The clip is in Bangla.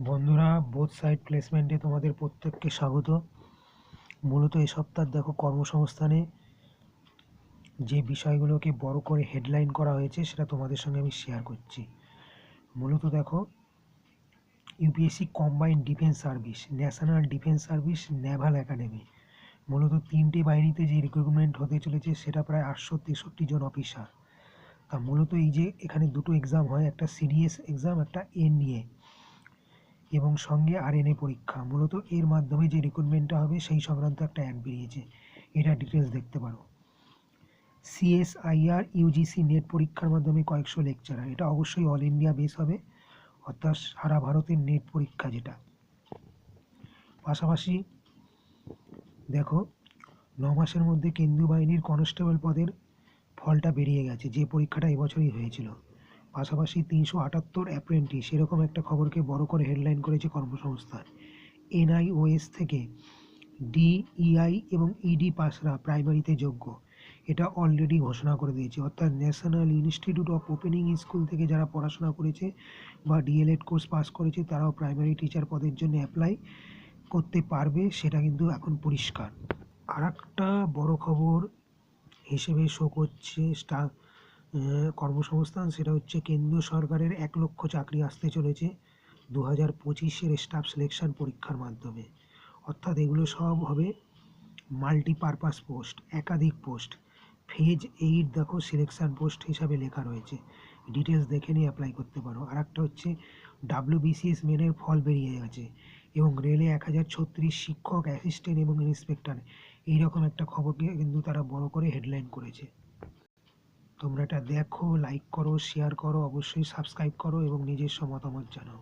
বন্ধুরা, বোথ সাইড প্লেসমেন্টে তোমাদের প্রত্যেককে স্বাগত। মূলত এই সপ্তাহ দেখো কর্মসংস্থানে যে বিষয়গুলোকে বড় করে হেডলাইন করা হয়েছে সেটা তোমাদের সঙ্গে আমি শেয়ার করছি। মূলত দেখো, UPSC combined defence service, national defence service, Naval academy, মূলত তিনটি বাহিনীতে যে রিক্রুটমেন্ট হতে চলেছে সেটা প্রায় 863 জন অফিসার। তা মূলত এই যে এখানে দুটো এক্সাম হয়, একটা সিডিএস এক্সাম, একটা এনডিএ এবং সঙ্গে আরএনএ পরীক্ষা। মূলত এর মাধ্যমে যে রিক্রুটমেন্টটা হবে সেই সংক্রান্ত একটা অ্যাড বেরিয়েছে, এটা ডিটেলস দেখতে পারো। সিএসআইআর ইউজিসি নেট পরীক্ষার মাধ্যমে কয়েকশো লেকচারার, এটা অবশ্যই অল ইন্ডিয়া বেস হবে, অর্থাৎ সারা ভারতের নেট পরীক্ষা যেটা। পাশাপাশি দেখো, 9 মাসের মধ্যে কেন্দ্রীয় বাহিনীর কনস্টেবল পদের ফলটা বেরিয়ে গেছে, যে পরীক্ষাটা এবছরই হয়েছিল। পাশাপাশি 378 অ্যাপ্রেন্টিস, এরকম একটা খবরকে বড় করে হেডলাইন করেছে কর্মসংস্থান। এনআইওএস থেকে ডিইআই এবং ইডি পাসরা প্রাইমারিতে যোগ্য, এটা অলরেডি ঘোষণা করে দিয়েছে। অর্থাৎ national institute of opening school থেকে যারা পড়াশোনা করেছে বা ডিএলএড কোর্স পাস করেছে তারাও প্রাইমারি টিচার পদের জন্য অ্যাপ্লাই করতে পারবে, সেটা কিন্তু এখন পরিষ্কার। আর একটা বড় খবর হিসেবে শো করছে কর্মসংস্থান, সেটা হচ্ছে কেন্দ্রীয় সরকারের 1 লক্ষ চাকরি আসতে চলেছে 2025-এর স্টাফ সিলেকশন পরীক্ষার মাধ্যমে। অর্থাৎ এগুলো সব হবে মাল্টিপারপাস পোস্ট, একাধিক পোস্ট। ফেজ 8 দেখো সিলেকশন পোস্ট হিসাবে লেখা রয়েছে, ডিটেলস দেখে নিয়ে অ্যাপ্লাই করতে পারো। আর একটা হচ্ছে ডাব্লিউবিসিএস মেনের ফল বেরিয়ে গেছে এবং রেলে 1036 শিক্ষক, অ্যাসিস্ট্যান্ট এবং ইন্সপেক্টর, এইরকম একটা খবরকে কিন্তু তারা বড় করে হেডলাইন করেছে। তোমরা এটা দেখো, লাইক করো, শেয়ার করো, অবশ্যই সাবস্ক্রাইব করো এবং নিজস্ব মতামত জানাও।